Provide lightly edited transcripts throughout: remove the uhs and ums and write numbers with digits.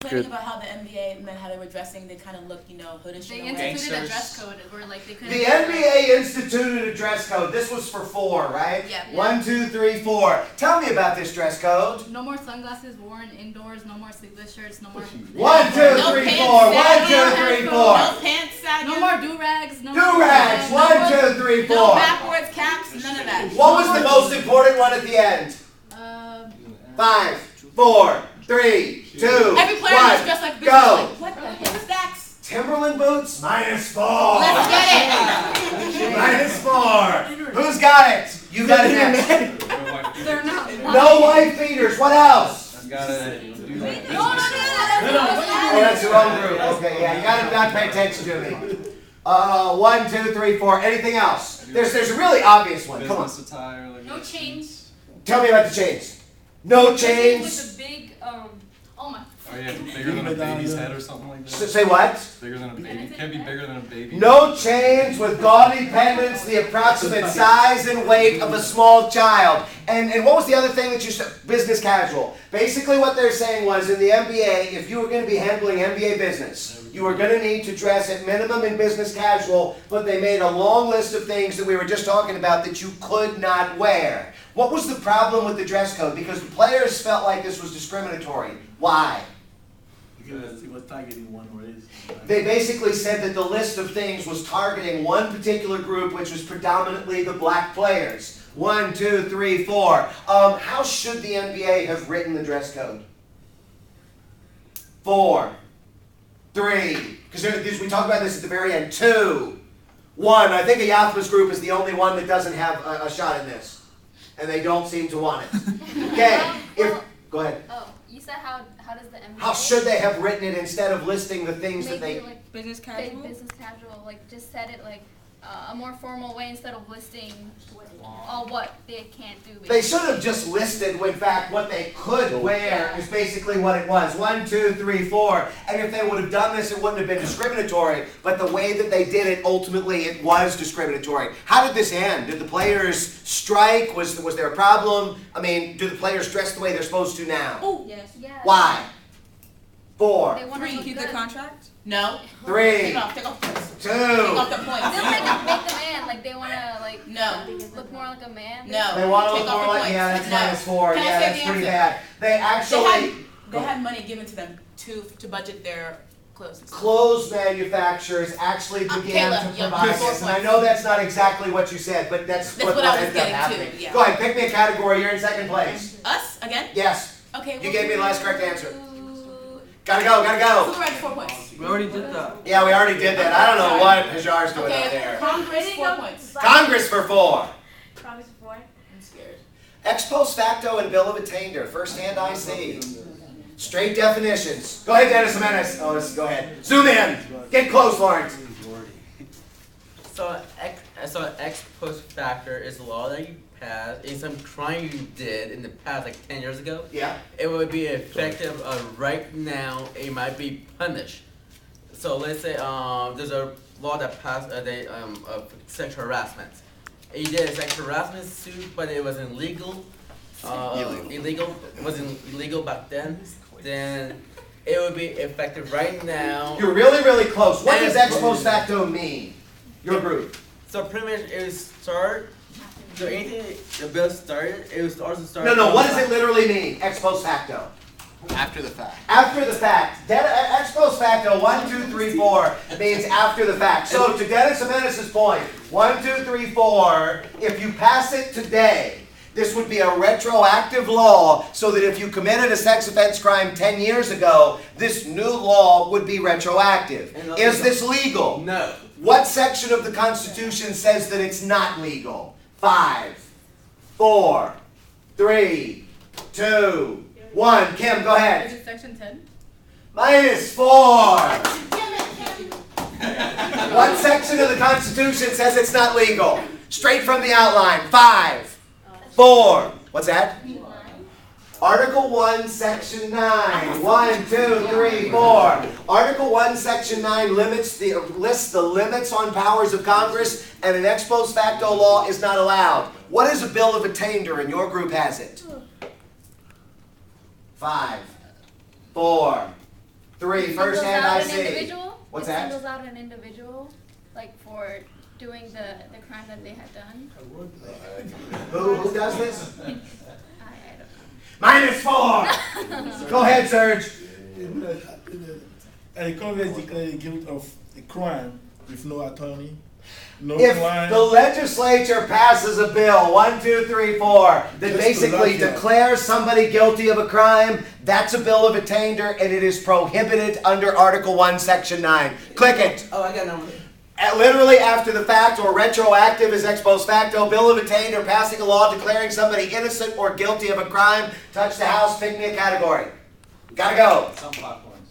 complaining about how the NBA meant how they were dressing. They kind of looked, hoodish. They instituted a dress code where they couldn't. The NBA instituted a dress code. This was for 4, right? Yeah. 1, 2, 3, 4. Tell me about this dress code. No more sunglasses worn indoors. No more sleeveless shirts. No more. 1, 2, 3, 4. 1, 2, 3, 4. No pants sagging. No more do-rags. No Do-rags. 1, 2, 3, 4. No backwards caps. None of that. What was the most important one at the end? 5, 4, 3, 2, Every player was dressed like this. go. What the heck? Stacks. Timberland boots? -4. Let's get it. -4. Who's got it? You got it next. They're not. No white beaters. What else? Got it. No. Oh, that's your own group. Okay, yeah, you gotta not pay attention to me. 1, 2, 3, 4. Anything else? There's a really obvious one. Come on. Business attire, like No chains. Tell me about the chains. No chains. With the big oh my. Oh yeah, bigger than a baby's head or something like that. Say what? Bigger than a baby. Can't be bigger than a baby. No chains with gaudy pendants the approximate size and weight of a small child. And what was the other thing that you said? Business casual. Basically what they're saying was in the NBA, if you were going to be handling NBA business, you were going to need to dress at minimum in business casual, but they made a long list of things that we were just talking about that you could not wear. What was the problem with the dress code? Because the players felt like this was discriminatory. Why? Because it was targeting one race. They basically said that the list of things was targeting one particular group, which was predominantly the black players. 1, 2, 3, 4. How should the NBA have written the dress code? 4, 3. Because we talked about this at the very end. 2, 1. I think a Yathmas group is the only one that doesn't have a shot in this, and they don't seem to want it. Okay. Go ahead. Oh, you said how does the NBA? How should they have written it instead of listing the things that Maybe they... like Business big casual. business casual, like just said it like a more formal way instead of listing all what they can't do. They should have just listed, in fact, what they could wear is basically what it was. 1, 2, 3, 4. And if they would have done this, it wouldn't have been discriminatory. But the way that they did it, ultimately, it was discriminatory. How did this end? Did the players strike? Was there a problem? I mean, do the players dress the way they're supposed to now? Oh, Yes. Why? 4, They want to look keep the good. contract. No. 3, Take off points. 2. Take off the points. They'll make the man like they want to like No. look more like a man. No. They want to Take look off more the like, yeah, that's points. No. -4. Can I Yeah, say that's the pretty answer? bad. They actually... They had money given to them to budget their clothes. Clothes manufacturers actually began Kayla, to yeah, provide 4 this. And I points. know that's not exactly what you said, but that's what what I was ended up getting to, happening. yeah. Go ahead, pick me a category. You're in second place. Us again? Yes. Okay. You gave me the last correct answer. Ooh. Gotta go, gotta go. Who read 4 points? We already did that. Yeah, we already did that. I don't know what Hajar's doing out Okay. there. Congress 4 points. Congress for 4. Promise for I'm scared. Ex post facto and bill of attainder. First hand I see. Straight definitions. Go ahead, Dennis Jimenez. Oh, go ahead. Zoom in. Get close, Lawrence. So ex post factor is a law that you passed in some crime you did in the past, like 10 years ago. Yeah. It would be effective right now. It might be punished. So let's say there's a law that passed of sexual harassment. You did a sexual harassment suit, but it wasn't legal. Illegal. It wasn't illegal back then. Then it would be effective right now. You're really, really close. What does ex post facto mean? Your group. So pretty much it was start. So anything the bill started, it was also started. No, what does it literally mean? Ex post facto. After the fact. After the fact. Ex post facto, 1, 2, 3, 4 means after the fact. So to Dennis Jimenez's point, 1, 2, 3, 4, if you pass it today, this would be a retroactive law so that if you committed a sex offense crime 10 years ago, this new law would be retroactive. Is this legal? No. What section of the Constitution says that it's not legal? 5, 4, 3, 2, 1. Kim, go Is ahead. it section 10? -4. What section of the Constitution says it's not legal? Straight from the outline. 5, 4. What's that? Article 1, Section 9. 1, 2, 3, 4. Article 1, Section 9 lists the limits on powers of Congress, and an ex post facto law is not allowed. What is a bill of attainder, and your group has it? 5, 4, 3. First Singles hand out I an see. individual? What's It that? singles out an individual, like for doing the crime that they had done. Who does this? I don't -4. Go ahead, Serge. Congress declared the guilt of a crime with no attorney, no If client. the legislature passes a bill, 1, 2, 3, 4, that Just basically to look at. declares somebody guilty of a crime, that's a bill of attainder and it is prohibited under Article 1, Section 9. Click it. Oh, I got number. Literally after the fact or retroactive is ex post facto, bill of attainder, passing a law declaring somebody innocent or guilty of a crime. Touch the house, pick me a category. Gotta go. Some popcorns.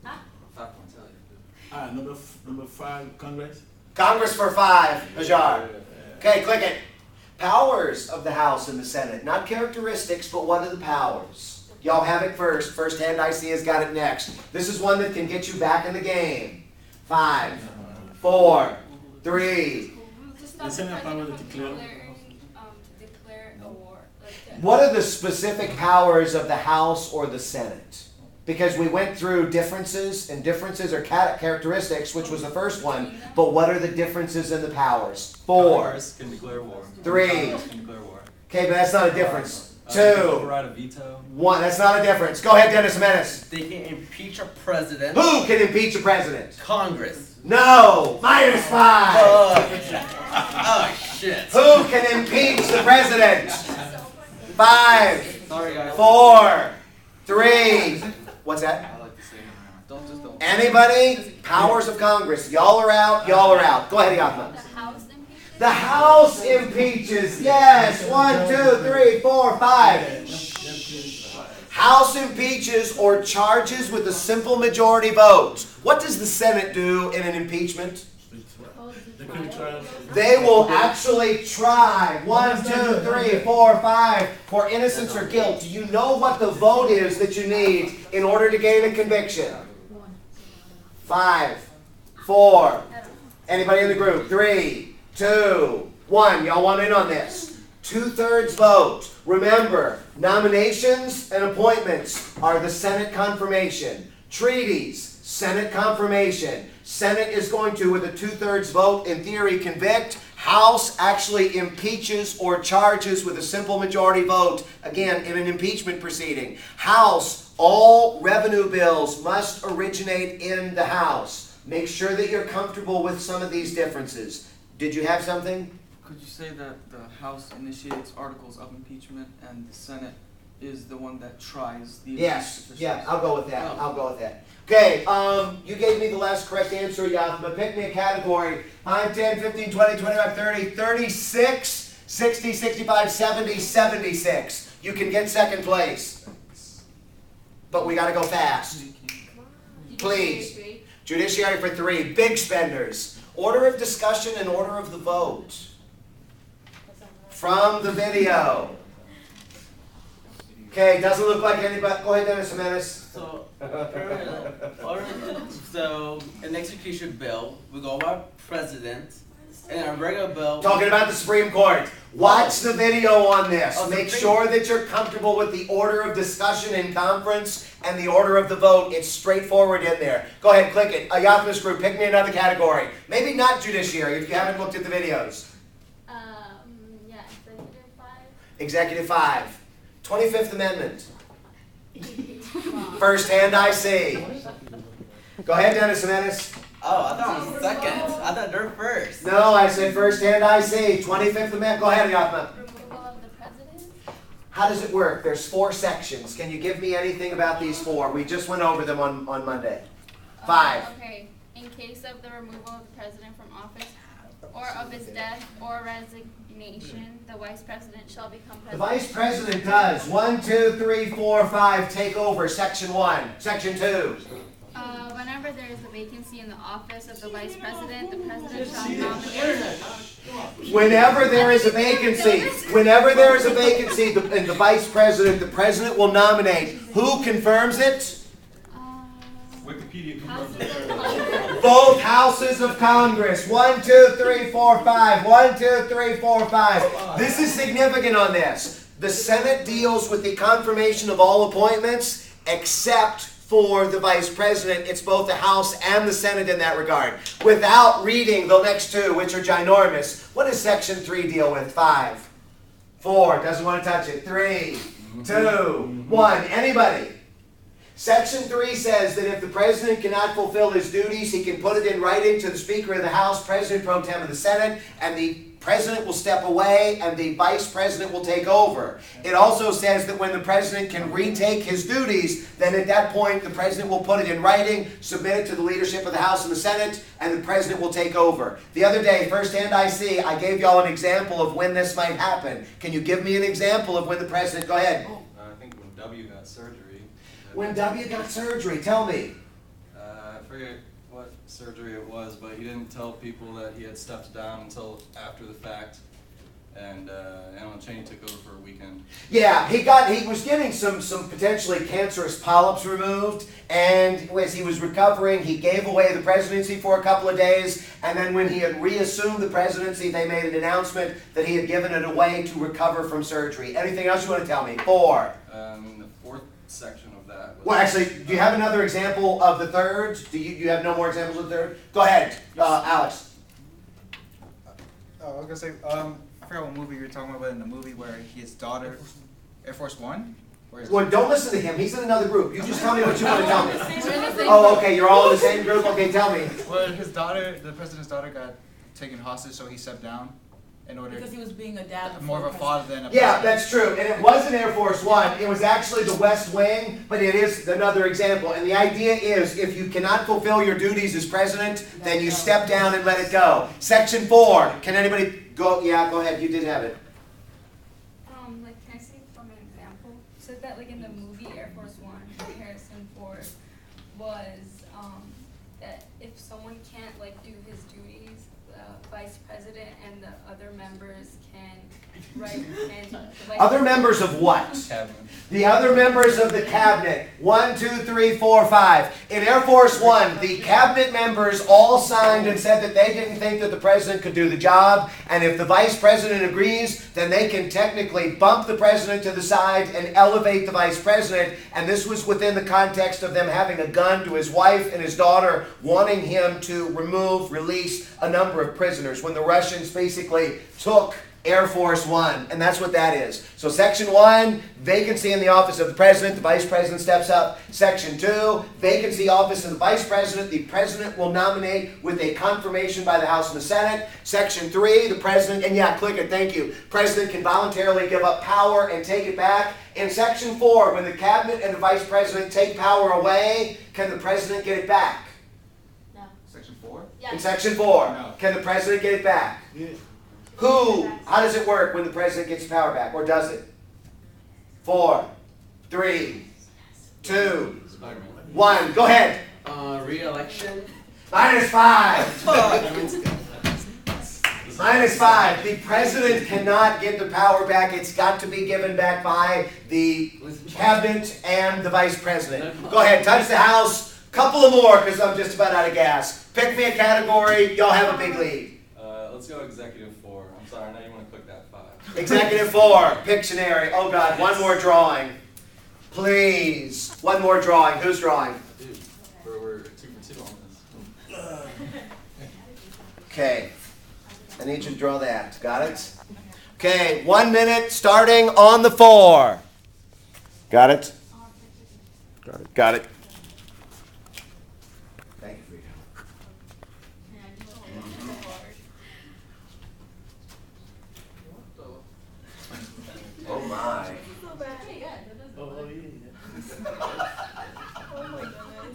Huh? Popcorns, hell yeah. Ah, number 5, Congress. Congress for 5, Hajar. Okay, click it. Powers of the House and the Senate. Not characteristics, but what are the powers? Y'all have it first. First hand I see has got it next. This is one that can get you back in the game. 5, 4, 3. To stop The Senate the power president to from declare. declare a war. Like What are the specific powers of the House or the Senate? Because we went through differences, and differences are characteristics, which was the first one, but what are the differences in the powers? 4, Congress can declare war. 3. Congress can declare war. Okay, but that's not a difference. They can 2, override a veto. 1. That's not a difference. Go ahead, Dennis Menace. They can impeach a president. Who can impeach a president? Congress. No. -5. Oh shit. Who can impeach the president? 5, Sorry, guys. 4, 3. What's that? I like to say it. Don't. Anybody? Powers of Congress. Y'all are out. Y'all are out. Go ahead, Yatma. The House impeaches? The House impeaches. Yes. 1, 2, 3, 4, 5. House impeaches or charges with a simple majority vote. What does the Senate do in an impeachment? They could try. They will actually try 1, 2, 3, 4, 5 for innocence or guilt. Do you know what the vote is that you need in order to gain a conviction? 5, 4. Anybody in the group? 3, 2, 1. Y'all want in on this? 2/3 vote. Remember, nominations and appointments are the Senate confirmation. Treaties, Senate confirmation. Senate is going to, with a 2/3 vote, in theory, convict. House actually impeaches or charges with a simple majority vote, again, in an impeachment proceeding. House, all revenue bills must originate in the House. Make sure that you're comfortable with some of these differences. Did you have something? Could you say that the House initiates articles of impeachment and the Senate is the one that tries the Yes, impeached yeah, officials? I'll go with that. I'll go with that. Okay, you gave me the last correct answer, Yathma. Pick me a category. 5, 10, 15, 20, 25, 30, 36, 60, 65, 70, 76. You can get second place. But we gotta go fast. Please. Judiciary for 3. Big spenders. Order of discussion and order of the vote. From the video. Okay, doesn't look like anybody. Go ahead, Dennis Jimenez. So, so an execution bill, we go about president, and a regular bill. Talking about the Supreme Court. Watch the video on this. Oh, Make Supreme- sure that you're comfortable with the order of discussion in conference and the order of the vote. It's straightforward in there. Go ahead, click it. Yathma's group, pick me another category. Maybe not judiciary if you haven't looked at the videos. Yeah, Executive 5. Executive 5. 25th Amendment. First hand I see. Go ahead, Dennis Jimenez. Oh, I thought it was second. I thought they're first. No, I said first hand I see. 25th Amendment. Go ahead, Yathma. Removal of the president? How does it work? There's 4 sections. Can you give me anything about these 4? We just went over them on Monday. 5. Okay. In case of the removal of the president from office or of his death or resignation, the vice president shall become The president. vice president does. 1, 2, 3, 4, 5. Take over. Section 1. Section 2. Whenever there is a vacancy in the office of the vice president, the president shall nominate. Whenever there is a vacancy, in the vice president, the president will nominate. Who confirms it? Wikipedia confirms it. Both houses of Congress. 1, 2, 3, 4, 5. 1, 2, 3, 4, 5. This is significant on this. The Senate deals with the confirmation of all appointments except for the vice president. It's both the House and the Senate in that regard. Without reading the next two, which are ginormous, what does Section 3 deal with? 5, 4, doesn't want to touch it. 3, 2, 1. Anybody? Section 3 says that if the president cannot fulfill his duties, he can put it in writing to the Speaker of the House, President pro tem of the Senate, and the president will step away and the vice president will take over. It also says that when the president can retake his duties, then at that point the president will put it in writing, submit it to the leadership of the House and the Senate, and the president will take over. The other day, firsthand I see, I gave y'all an example of when this might happen. Can you give me an example of when the president, go ahead. I think when W got surgery. When W got surgery, tell me. I forget what surgery it was, but he didn't tell people that he had stepped down until after the fact. And Alan Cheney took over for a weekend. Yeah, he was getting some potentially cancerous polyps removed, and as he was recovering, he gave away the presidency for a couple of days, and then when he had reassumed the presidency, they made an announcement that he had given it away to recover from surgery. Anything else you want to tell me? 4. The fourth section of that was... Well, actually, do you have another example of the third? Do you have no more examples of the third? Go ahead, Alex. Oh, I was gonna say, I forgot what movie you were talking about, but in the movie where his daughter, Air Force One? Well, don't listen to him. He's in another group. You just tell me what you want to tell me. We're in the same Oh, group. okay, you're all in the same group? Okay, tell me. Well, his daughter, the president's daughter got taken hostage, so he stepped down in order Because he was being a dad. more of a father than a Yeah, president. that's true. And it wasn't Air Force One. It was actually the West Wing, but it is another example. And the idea is if you cannot fulfill your duties as president, then you step down and let it go. Section 4. Can anybody go? Yeah, go ahead. You did have it. Like, can I say from an example? So that, like, in the movie Air Force One, Harrison Ford was, that if someone can't, like, do his duties, the vice president and the other members can write, and the vice Other members of what? Cabinet. The other members of the cabinet. 1, 2, 3, 4, 5. In Air Force One, the cabinet members all signed and said that they didn't think that the president could do the job. And if the vice president agrees, then they can technically bump the president to the side and elevate the vice president. And this was within the context of them having a gun to his wife and his daughter, wanting him to release a number of prisoners when the Russians basically took Air Force One, and that's what that is. So Section 1, vacancy in the office of the president, the vice president steps up. Section 2, vacancy office of the vice president, the president will nominate with a confirmation by the House and the Senate. Section 3, the president, and yeah, click it, thank you. President can voluntarily give up power and take it back. In Section 4, when the cabinet and the vice president take power away, can the president get it back? No. Section 4? Yeah. In Section 4, No. can the president get it back? Yeah. How does it work when the president gets power back, or does it? 4, 3, 2, Spider-Man. 1, go ahead. Re-election. -5. -5. The president cannot get the power back. It's got to be given back by the cabinet and the vice president. Go ahead, touch the House. Couple of more, because I'm just about out of gas. Pick me a category. Y'all have a big lead. Let's go executive 4. I'm sorry, I know you want to click that 5. Executive 4, Pictionary. Oh God, one more drawing. Please. One more drawing. Who's drawing? Dude, we're 2 for 2 on this. Okay. I need you to draw that. Got it? Okay, 1 minute starting on the 4. Got it? Got it. Got it. Thank you for your help. Oh my. Oh, yeah.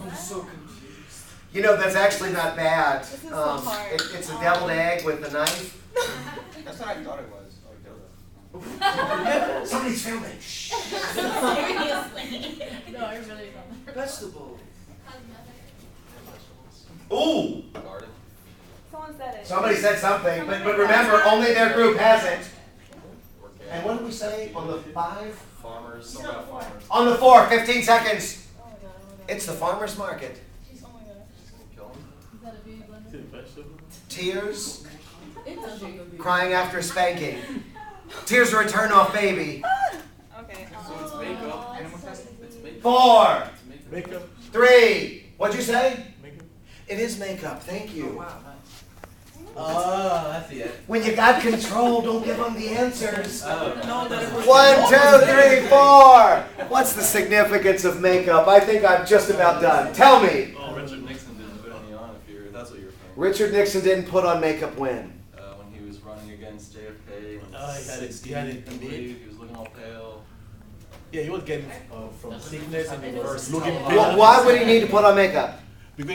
I'm so confused. You know, that's actually not bad. This is so hard. It's a deviled egg with a knife. That's what I thought it was. Oh, dildo. Somebody's filming. Shh. Seriously. No, I really don't. Vegetable. Ooh. Garden. Someone said it. Somebody said something, but remember, only their group has it. Organic. And what did we say on the 5? Farmers. Something about farmers. On the 4, 15 seconds. Oh my god, oh my god. It's the farmer's market. Oh my god. Kill 'em. Is that a beauty blender? Tears, It's a beauty. crying after spanking. Tears are a turn-off baby. Okay. So it's makeup, animal testing, it's makeup. 4, It's makeup. Makeup. 3. What'd you say? Makeup. It is makeup. Thank you. Wow, nice. Oh, I see it. When you got control, don't give them the answers. Oh. No, that it was. 1, 2, 3, 4. What's the significance of makeup? I think I'm just about done. Tell me. Oh, Richard Nixon didn't put any on if that's what you're referring to. Richard Nixon didn't put on makeup when? When he was running against JFK. He had it I made. believe he was looking all pale. Yeah, he was getting from sickness and he was looking Why would he need to put on makeup? because